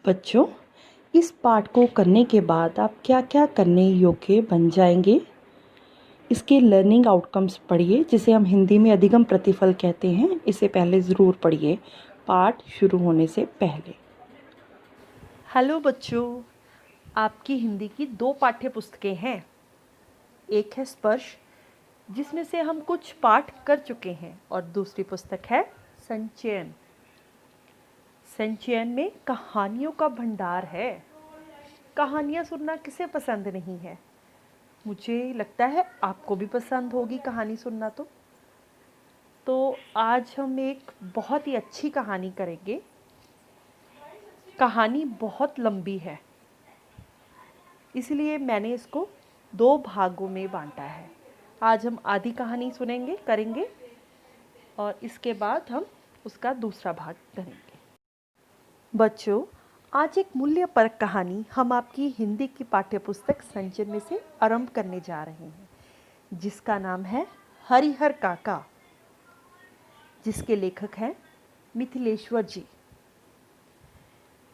बच्चों, इस पाठ को करने के बाद आप क्या क्या करने योग्य बन जाएंगे। इसके लर्निंग आउटकम्स पढ़िए, जिसे हम हिंदी में अधिगम प्रतिफल कहते हैं। इसे पहले ज़रूर पढ़िए पाठ शुरू होने से पहले। हेलो बच्चों, आपकी हिंदी की 2 पाठ्य पुस्तकें हैं। एक है स्पर्श, जिसमें से हम कुछ पाठ कर चुके हैं, और दूसरी पुस्तक है संचयन। संचयन में कहानियों का भंडार है। कहानियाँ सुनना किसे पसंद नहीं है। मुझे लगता है आपको भी पसंद होगी कहानी सुनना। तो आज हम एक बहुत ही अच्छी कहानी करेंगे। कहानी बहुत लंबी है, इसलिए मैंने इसको 2 भागों में बांटा है। आज हम आधी कहानी करेंगे और इसके बाद हम उसका दूसरा भाग करेंगे। बच्चों, आज एक मूल्यपरक कहानी हम आपकी हिंदी की पाठ्यपुस्तक संचयन में से आरंभ करने जा रहे हैं, जिसका नाम है हरिहर काका, जिसके लेखक हैं मिथिलेश्वर जी।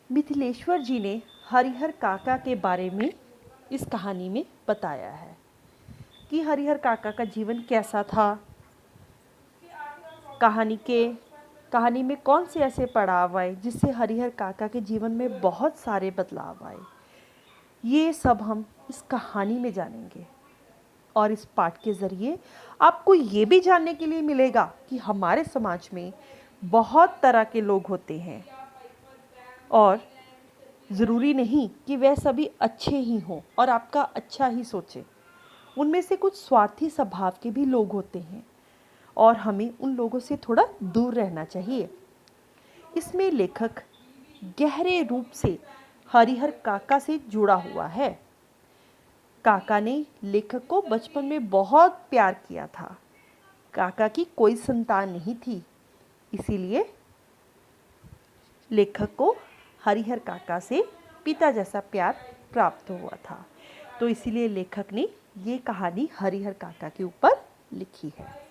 मिथिलेश्वर जी ने हरिहर काका के बारे में इस कहानी में बताया है कि हरिहर काका का जीवन कैसा था, कहानी में कौन से ऐसे पड़ाव आए जिससे हरिहर काका के जीवन में बहुत सारे बदलाव आए। ये सब हम इस कहानी में जानेंगे, और इस पाठ के ज़रिए आपको ये भी जानने के लिए मिलेगा कि हमारे समाज में बहुत तरह के लोग होते हैं, और ज़रूरी नहीं कि वह सभी अच्छे ही हों और आपका अच्छा ही सोचें। उनमें से कुछ स्वार्थी स्वभाव के भी लोग होते हैं, और हमें उन लोगों से थोड़ा दूर रहना चाहिए। इसमें लेखक गहरे रूप से हरिहर काका से जुड़ा हुआ है। काका ने लेखक को बचपन में बहुत प्यार किया था। काका की कोई संतान नहीं थी, इसीलिए लेखक को हरिहर काका से पिता जैसा प्यार प्राप्त हुआ था। तो इसीलिए लेखक ने ये कहानी हरिहर काका के ऊपर लिखी है।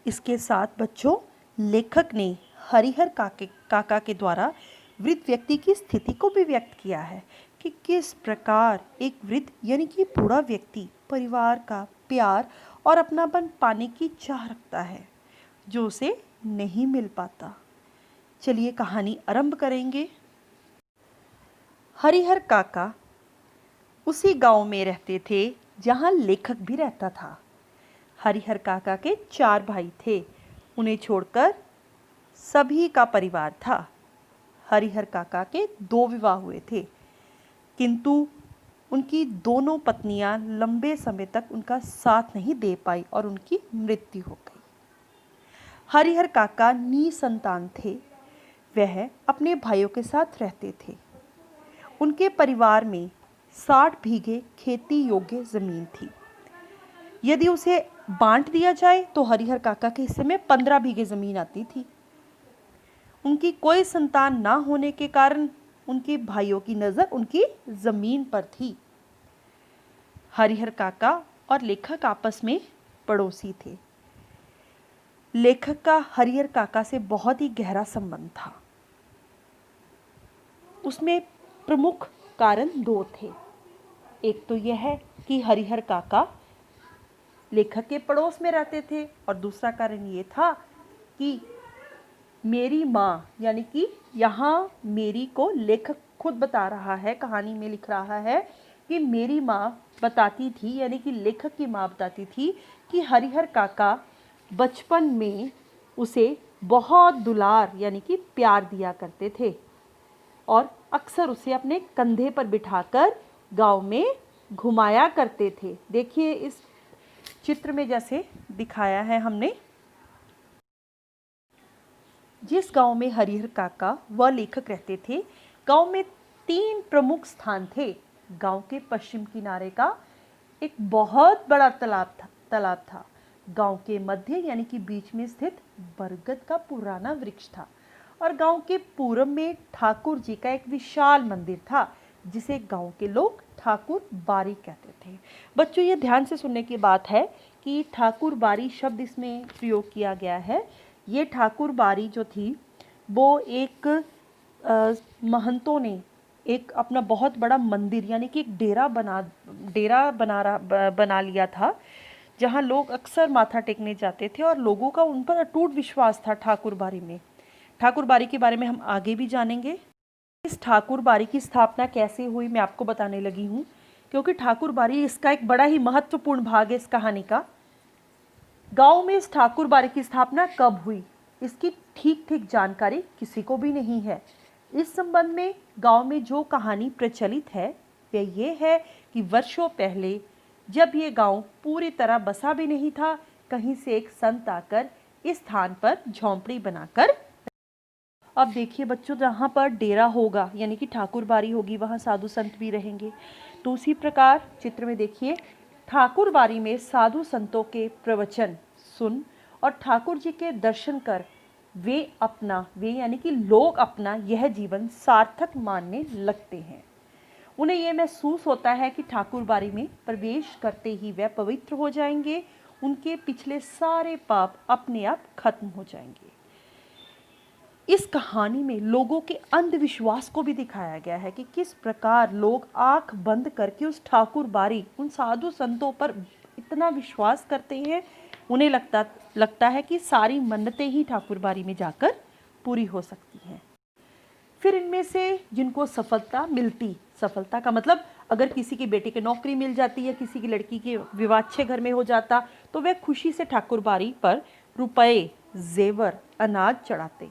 इसके साथ बच्चों, लेखक ने हरिहर काका के द्वारा वृद्ध व्यक्ति की स्थिति को भी व्यक्त किया है कि किस प्रकार एक वृद्ध यानी कि बूढ़ा व्यक्ति परिवार का प्यार और अपनापन पाने की चाह रखता है, जो उसे नहीं मिल पाता। चलिए कहानी आरंभ करेंगे। हरिहर काका उसी गांव में रहते थे जहां लेखक भी रहता था। हरिहर काका के 4 भाई थे। उन्हें छोड़कर सभी का परिवार था। हरिहर काका के 2 विवाह हुए थे, किंतु उनकी दोनों पत्नियां लंबे समय तक उनका साथ नहीं दे पाई और उनकी मृत्यु हो गई। हरिहर काका निसंतान थे। वह अपने भाइयों के साथ रहते थे। उनके परिवार में 60 बीघे खेती योग्य जमीन थी। यदि उसे बांट दिया जाए तो हरिहर काका के हिस्से में 15 बीघे जमीन आती थी। उनकी कोई संतान ना होने के कारण उनके भाइयों की नज़र उनकी जमीन पर थी। हरिहर काका और लेखक आपस में पड़ोसी थे। लेखक का हरिहर काका से बहुत ही गहरा संबंध था। उसमें प्रमुख कारण 2 थे। एक तो यह है कि हरिहर काका लेखक के पड़ोस में रहते थे, और दूसरा कारण ये था कि मेरी माँ, यानी कि यहाँ मेरी को लेखक खुद बता रहा है, कहानी में लिख रहा है कि मेरी माँ बताती थी, यानी कि लेखक की माँ बताती थी कि हरिहर काका बचपन में उसे बहुत दुलार यानी कि प्यार दिया करते थे, और अक्सर उसे अपने कंधे पर बिठाकर गांव में घुमाया करते थे। देखिए इस चित्र में जैसे दिखाया है हमने। जिस गांव में हरिहर काका व लेखक रहते थे, गांव में 3 प्रमुख स्थान थे। गांव के पश्चिम किनारे का एक बहुत बड़ा तालाब था। गांव के मध्य यानी कि बीच में स्थित बरगद का पुराना वृक्ष था, और गांव के पूर्व में ठाकुर जी का एक विशाल मंदिर था, जिसे गांव के लोग ठाकुर बारी कहते थे। बच्चों, ये ध्यान से सुनने की बात है कि ठाकुर बारी शब्द इसमें प्रयोग किया गया है। ये ठाकुर बारी जो थी वो एक महंतों ने एक अपना बहुत बड़ा मंदिर यानी कि एक बना लिया था, जहाँ लोग अक्सर माथा टेकने जाते थे और लोगों का उन पर अटूट विश्वास था ठाकुर बाड़ी में। ठाकुर बाड़ी के बारे में हम आगे भी जानेंगे। इस ठाकुर बाड़ी की स्थापना कैसे हुई मैं आपको बताने लगी हूँ, क्योंकि ठाकुर बाड़ी इसका एक बड़ा ही महत्वपूर्ण भाग है इस कहानी का। गांव में इस ठाकुर बाड़ी की स्थापना कब हुई, इसकी ठीक ठीक जानकारी किसी को भी नहीं है। इस संबंध में गांव में जो कहानी प्रचलित है वह ये है कि वर्षों पहले जब ये गांव पूरी तरह बसा भी नहीं था, कहीं से एक संत आकर इस स्थान पर झोंपड़ी बनाकर। अब देखिए बच्चों, जहाँ पर डेरा होगा यानी कि ठाकुर बाड़ी होगी, वहाँ साधु संत भी रहेंगे। तो उसी प्रकार चित्र में देखिए, ठाकुर बाड़ी में साधु संतों के प्रवचन सुन और ठाकुर जी के दर्शन कर वे यानी कि लोग अपना यह जीवन सार्थक मानने लगते हैं। उन्हें यह महसूस होता है कि ठाकुर बाड़ी में प्रवेश करते ही वह पवित्र हो जाएंगे, उनके पिछले सारे पाप अपने आप खत्म हो जाएंगे। इस कहानी में लोगों के अंधविश्वास को भी दिखाया गया है कि किस प्रकार लोग आंख बंद करके उस ठाकुर बाड़ी, उन साधु संतों पर इतना विश्वास करते हैं। उन्हें लगता है कि सारी मन्नतें ही ठाकुर बाड़ी में जाकर पूरी हो सकती हैं। फिर इनमें से जिनको सफलता का मतलब अगर किसी की बेटी की नौकरी मिल जाती है, किसी की लड़की के विवाह अच्छे घर में हो जाता, तो वह खुशी से ठाकुर बाड़ी पर रुपए, जेवर, अनाज चढ़ाते।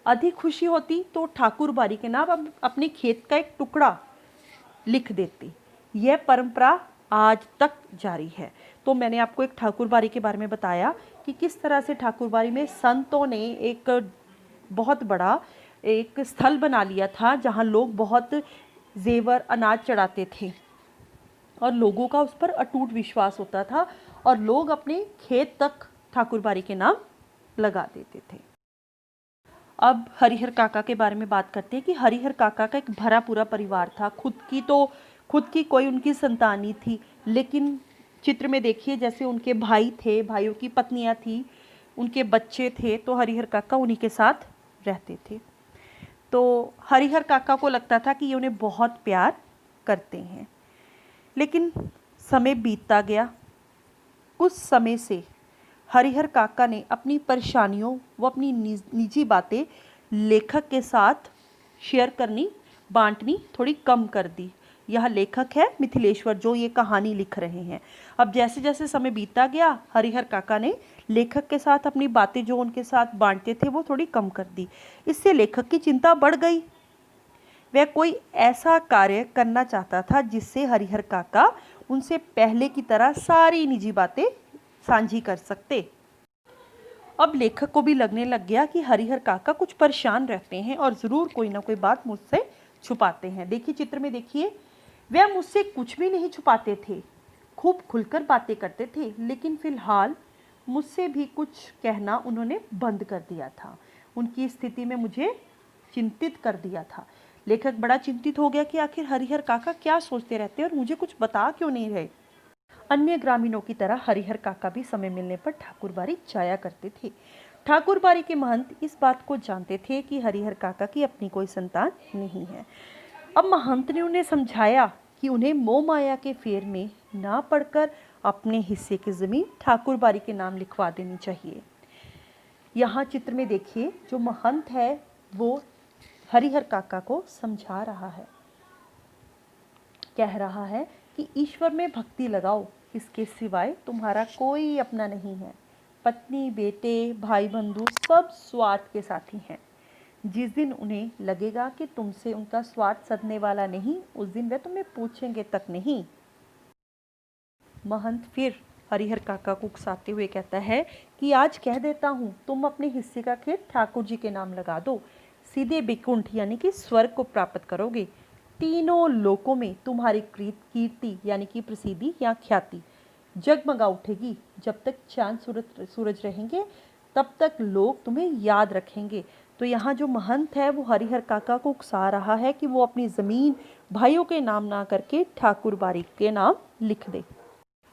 अधिक खुशी होती तो ठाकुर बाड़ी के नाम अपने खेत का एक टुकड़ा लिख देते। यह परंपरा आज तक जारी है। तो मैंने आपको एक ठाकुर बाड़ी के बारे में बताया कि किस तरह से ठाकुर बाड़ी में संतों ने एक बहुत बड़ा एक स्थल बना लिया था, जहां लोग बहुत जेवर, अनाज चढ़ाते थे और लोगों का उस पर अटूट विश्वास होता था और लोग अपने खेत तक ठाकुर बाड़ी के नाम लगा देते थे। अब हरिहर काका के बारे में बात करते हैं कि हरिहर काका का एक भरा पूरा परिवार था। खुद की कोई उनकी संतान नहीं थी, लेकिन चित्र में देखिए जैसे उनके भाई थे, भाइयों की पत्नियां थी, उनके बच्चे थे, तो हरिहर काका उन्हीं के साथ रहते थे। तो हरिहर काका को लगता था कि ये उन्हें बहुत प्यार करते हैं। लेकिन समय बीतता गया। कुछ समय से हरिहर काका ने अपनी परेशानियों व अपनी निजी बातें लेखक के साथ शेयर बांटनी थोड़ी कम कर दी। यह लेखक है मिथिलेश्वर, जो ये कहानी लिख रहे हैं। अब जैसे जैसे समय बीतता गया, हरिहर काका ने लेखक के साथ अपनी बातें जो उनके साथ बांटते थे वो थोड़ी कम कर दी। इससे लेखक की चिंता बढ़ गई। वह कोई ऐसा कार्य करना चाहता था जिससे हरिहर काका उनसे पहले की तरह सारी निजी बातें साझी कर सकते। अब लेखक को भी लगने लग गया कि हरिहर काका कुछ परेशान रहते हैं और ज़रूर कोई ना कोई बात मुझसे छुपाते हैं। देखिए चित्र में देखिए, वह मुझसे कुछ भी नहीं छुपाते थे, खूब खुलकर बातें करते थे, लेकिन फिलहाल मुझसे भी कुछ कहना उन्होंने बंद कर दिया था। उनकी स्थिति में मुझे चिंतित कर दिया था। लेखक बड़ा चिंतित हो गया कि आखिर हरिहर काका क्या सोचते रहते हैं और मुझे कुछ बता क्यों नहीं रहे। अन्य ग्रामीणों की तरह हरिहर काका भी समय मिलने पर ठाकुर बाड़ी जाया करते थे। ठाकुर बाड़ी के महंत इस बात को जानते थे कि हरिहर काका की अपनी कोई संतान नहीं है। अब महंत ने उन्हें समझाया कि उन्हें मोह माया के फेर में ना पड़कर अपने हिस्से की जमीन ठाकुर बाड़ी के नाम लिखवा देनी चाहिए। यहाँ चित्र में देखिए, जो महंत है वो हरिहर काका को समझा रहा है, कह रहा है कि ईश्वर में भक्ति लगाओ, इसके सिवाय तुम्हारा कोई अपना नहीं है। पत्नी, बेटे, भाई बंधु सब स्वार्थ के साथी हैं। जिस दिन उन्हें लगेगा कि तुमसे उनका स्वार्थ सधने वाला नहीं, उस दिन वे तुम्हें पूछेंगे तक नहीं। महंत फिर हरिहर काका को उकसाते हुए कहता है कि आज कह देता हूँ, तुम अपने हिस्से का खेत ठाकुर जी के नाम लगा दो, सीधे बैकुंठ यानी कि स्वर्ग को प्राप्त करोगे। तीनों लोकों में तुम्हारी कीर्ति यानी कि प्रसिद्धि या ख्याति जगमगा उठेगी। जब तक चांद सूरज रहेंगे तब तक लोग तुम्हें याद रखेंगे। तो यहाँ जो महंत है वो हरिहर काका को उकसा रहा है कि वो अपनी ज़मीन भाइयों के नाम ना करके ठाकुर बाड़ी के नाम लिख दे।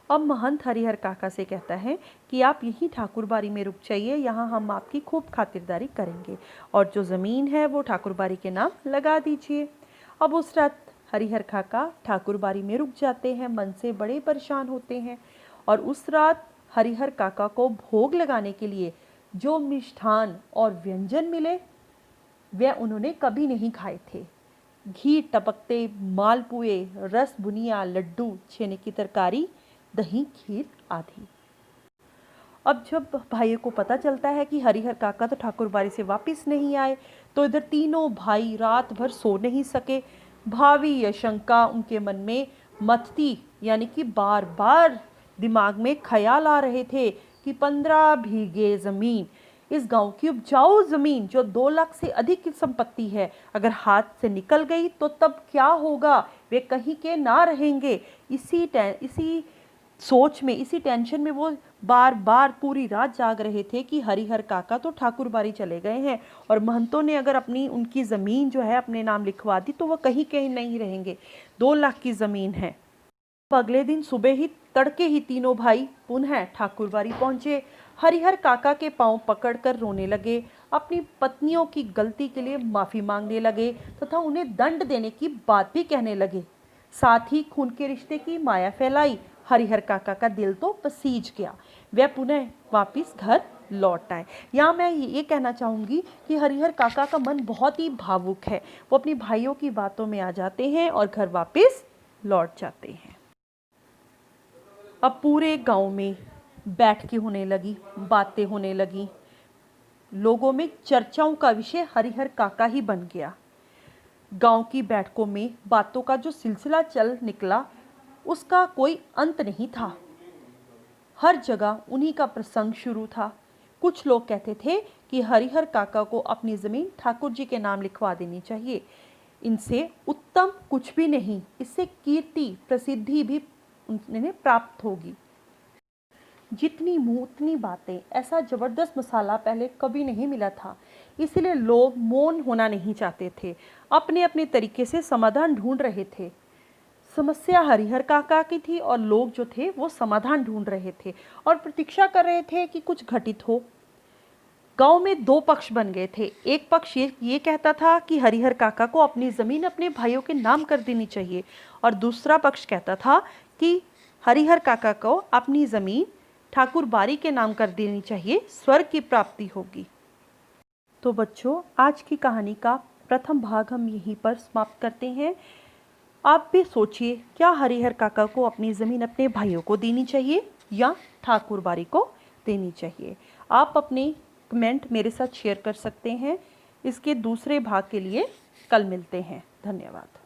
अब महंत हरिहर काका से कहता है कि आप यहीं ठाकुरबाड़ी में रुक जाइए, यहाँ हम आपकी खूब खातिरदारी करेंगे और जो ज़मीन है वो ठाकुरबाड़ी के नाम लगा दीजिए। अब उस रात हरिहर काका ठाकुरबाड़ी में रुक जाते हैं, मन से बड़े परेशान होते हैं। और उस रात हरिहर काका को भोग लगाने के लिए जो मिष्ठान और व्यंजन मिले वह उन्होंने कभी नहीं खाए थे। घी टपकते मालपुए, रस बुनिया, लड्डू, छेने की तरकारी, दही, खीर आदि। अब जब भाइयों को पता चलता है कि हरिहर काका तो ठाकुरबाड़ी से वापस नहीं आए, तो इधर तीनों भाई रात भर सो नहीं सके। भावी आशंका उनके मन में मथती, यानी कि बार बार दिमाग में ख्याल आ रहे थे कि 15 बीघे ज़मीन, इस गांव की उपजाऊ ज़मीन जो 2 लाख से अधिक की संपत्ति है, अगर हाथ से निकल गई तो तब क्या होगा, वे कहीं के ना रहेंगे। इसी सोच में, इसी टेंशन में वो बार बार पूरी रात जाग रहे थे कि हरिहर काका तो ठाकुरबाड़ी चले गए हैं और महंतों ने अगर उनकी ज़मीन जो है अपने नाम लिखवा दी तो वह कहीं कहीं नहीं रहेंगे। 2 लाख की ज़मीन है। अगले दिन सुबह ही तड़के ही तीनों भाई पुनः ठाकुरबाड़ी पहुंचे। हरिहर काका के पांव पकड़कर रोने लगे, अपनी पत्नियों की गलती के लिए माफ़ी मांगने लगे तथा उन्हें दंड देने की बात भी कहने लगे। साथ ही खून के रिश्ते की माया फैलाई। हरिहर काका का दिल तो पसीज गया, वह पुनः वापिस घर लौट आए। यहाँ मैं ये कहना चाहूँगी कि हरिहर काका का मन बहुत ही भावुक है, वो अपनी भाइयों की बातों में आ जाते हैं और घर वापस लौट जाते हैं। अब पूरे गांव में बैठकें होने लगी, बातें होने लगी, लोगों में चर्चाओं का विषय हरिहर काका ही बन गया। गांव की बैठकों में बातों का जो सिलसिला चल निकला उसका कोई अंत नहीं था। हर जगह उन्हीं का प्रसंग शुरू था। कुछ लोग कहते थे कि हरिहर काका को अपनी ज़मीन ठाकुर जी के नाम लिखवा देनी चाहिए, इनसे उत्तम कुछ भी नहीं, इससे कीर्ति प्रसिद्धि भी उन्हें प्राप्त होगी। जितनी मुंह उतनी बातें, ऐसा जबरदस्त मसाला पहले कभी नहीं मिला था। इसलिए लोग मौन होना नहीं चाहते थे, अपने अपने तरीके से समाधान ढूंढ रहे थे। समस्या हरिहर काका की थी और लोग जो थे वो समाधान ढूंढ रहे थे और प्रतीक्षा कर रहे थे कि कुछ घटित हो। गांव में 2 पक्ष बन गए थे। एक पक्ष ये कहता था कि हरिहर काका को अपनी ज़मीन अपने भाइयों के नाम कर देनी चाहिए और दूसरा पक्ष कहता था कि हरिहर काका को अपनी ज़मीन ठाकुरबाड़ी के नाम कर देनी चाहिए, स्वर्ग की प्राप्ति होगी। तो बच्चों, आज की कहानी का प्रथम भाग हम यहीं पर समाप्त करते हैं। आप भी सोचिए, क्या हरिहर काका को अपनी ज़मीन अपने भाइयों को देनी चाहिए या ठाकुरबाड़ी को देनी चाहिए? आप अपने कमेंट मेरे साथ शेयर कर सकते हैं। इसके दूसरे भाग के लिए कल मिलते हैं। धन्यवाद।